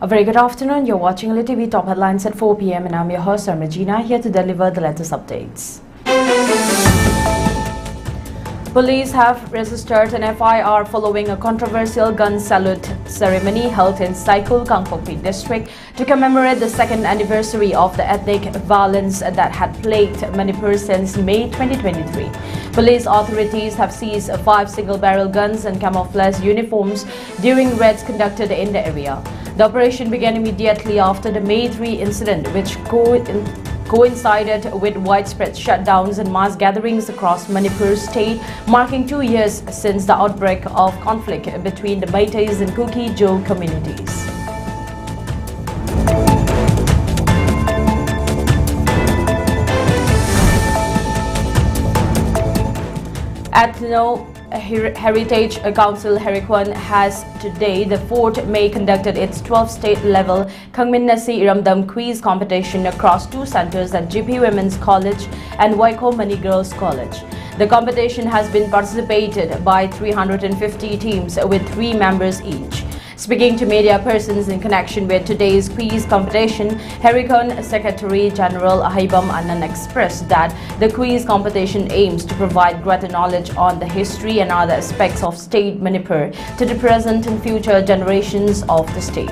A very good afternoon. You're watching ELITETV Top Headlines at 4 p.m. and I'm your host, Ragina, here to deliver the latest updates. Police have registered an FIR following a controversial gun salute ceremony held in Saikul, Kangpokpi district to commemorate the second anniversary of the ethnic violence that had plagued Manipur since May 2023. Police authorities have seized 5 single-barrel guns and camouflage uniforms during raids conducted in the area. The operation began immediately after the May 3 incident, which coincided with widespread shutdowns and mass gatherings across Manipur state, marking 2 years since the outbreak of conflict between the Meiteis and Kuki-Jo communities. Heritage Council Harikwan has today, the 4th May, conducted its 12th state-level Kangmin Nasi Iramdam quiz competition across 2 centers at GP Women's College and Waiko Mani Girls College. The competition has been participated by 350 teams with 3 members each. Speaking to media persons in connection with today's quiz competition, Harikwan Secretary General Ahibam Anand expressed that the quiz competition aims to provide greater knowledge on the history and other aspects of state Manipur to the present and future generations of the state.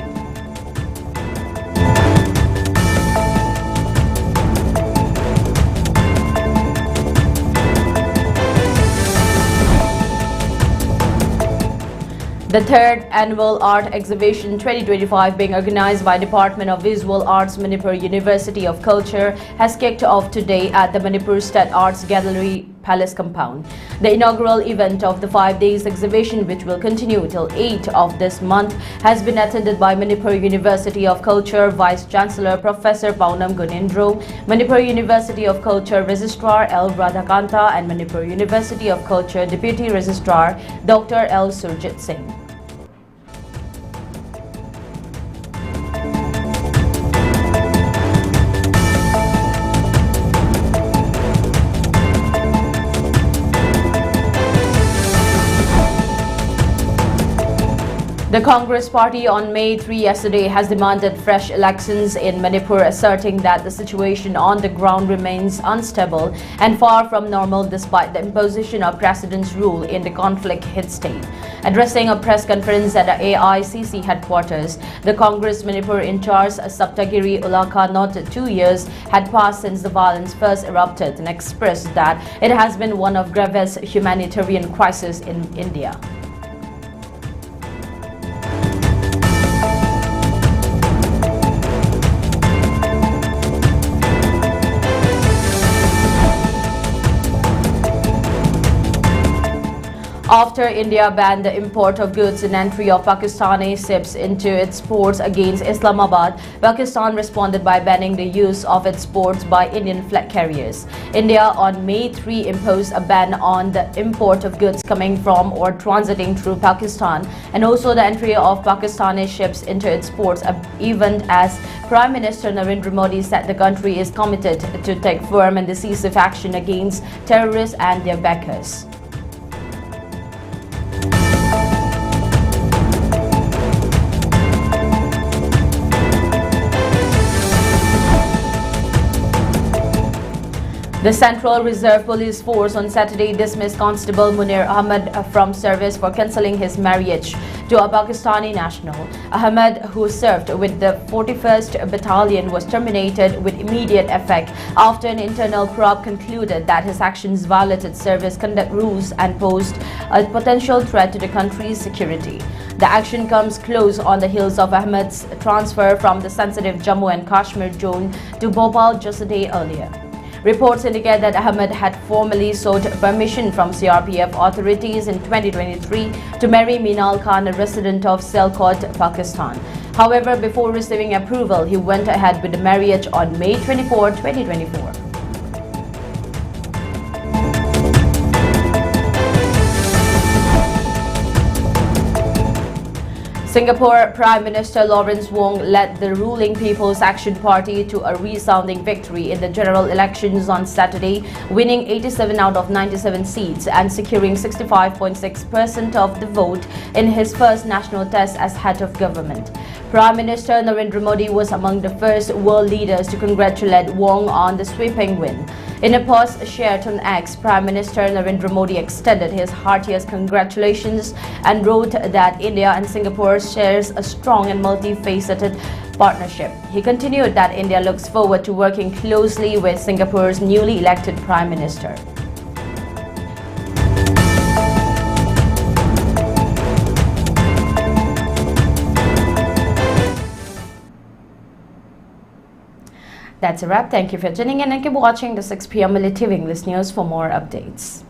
The 3rd Annual Art Exhibition 2025, being organized by Department of Visual Arts, Manipur University of Culture, has kicked off today at the Manipur State Arts Gallery Palace compound. The inaugural event of the 5 days exhibition, which will continue till 8 of this month, has been attended by Manipur University of Culture Vice Chancellor Professor Paunam Gunendro, Manipur University of Culture Registrar L. Radhakanta and Manipur University of Culture Deputy Registrar Dr. L. Surjit Singh. The Congress Party on May 3 yesterday has demanded fresh elections in Manipur, asserting that the situation on the ground remains unstable and far from normal despite the imposition of President's rule in the conflict-hit state. Addressing a press conference at the AICC headquarters, the Congress Manipur in charge, Saptagiri Ulaka, noted 2 years had passed since the violence first erupted and expressed that it has been one of gravest humanitarian crises in India. After India banned the import of goods and entry of Pakistani ships into its ports against Islamabad, Pakistan responded by banning the use of its ports by Indian flag carriers. India on May 3 imposed a ban on the import of goods coming from or transiting through Pakistan and also the entry of Pakistani ships into its ports, even as Prime Minister Narendra Modi said the country is committed to take firm and decisive action against terrorists and their backers. The Central Reserve Police Force on Saturday dismissed Constable Munir Ahmed from service for cancelling his marriage to a Pakistani national. Ahmed, who served with the 41st Battalion, was terminated with immediate effect after an internal probe concluded that his actions violated service conduct rules and posed a potential threat to the country's security. The action comes close on the heels of Ahmed's transfer from the sensitive Jammu and Kashmir zone to Bhopal just a day earlier. Reports indicate that Ahmed had formally sought permission from CRPF authorities in 2023 to marry Minal Khan, a resident of Sialkot, Pakistan. However, before receiving approval, he went ahead with the marriage on May 24, 2024. Singapore Prime Minister Lawrence Wong led the ruling People's Action Party to a resounding victory in the general elections on Saturday, winning 87 out of 97 seats and securing 65.6% of the vote in his first national test as head of government. Prime Minister Narendra Modi was among the first world leaders to congratulate Wong on the sweeping win. In a post shared on X, Prime Minister Narendra Modi extended his heartiest congratulations and wrote that India and Singapore shares a strong and multifaceted partnership. He continued that India looks forward to working closely with Singapore's newly elected Prime Minister. That's a wrap. Thank you for tuning in and keep watching the 6 p.m. ELITETV English News for more updates.